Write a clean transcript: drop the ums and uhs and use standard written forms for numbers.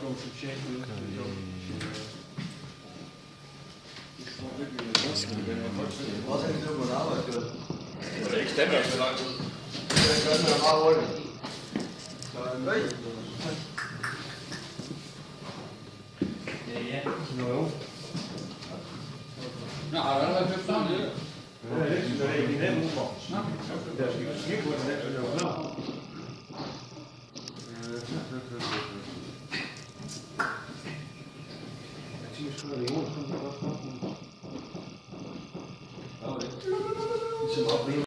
Det er ikke stemmer så langt ud. Det gør det meget hurtigt. Så ja. Nå. Nå, har du allerede købt sådan lidt? Det er ikke nemt. Der skal ikke gå den der.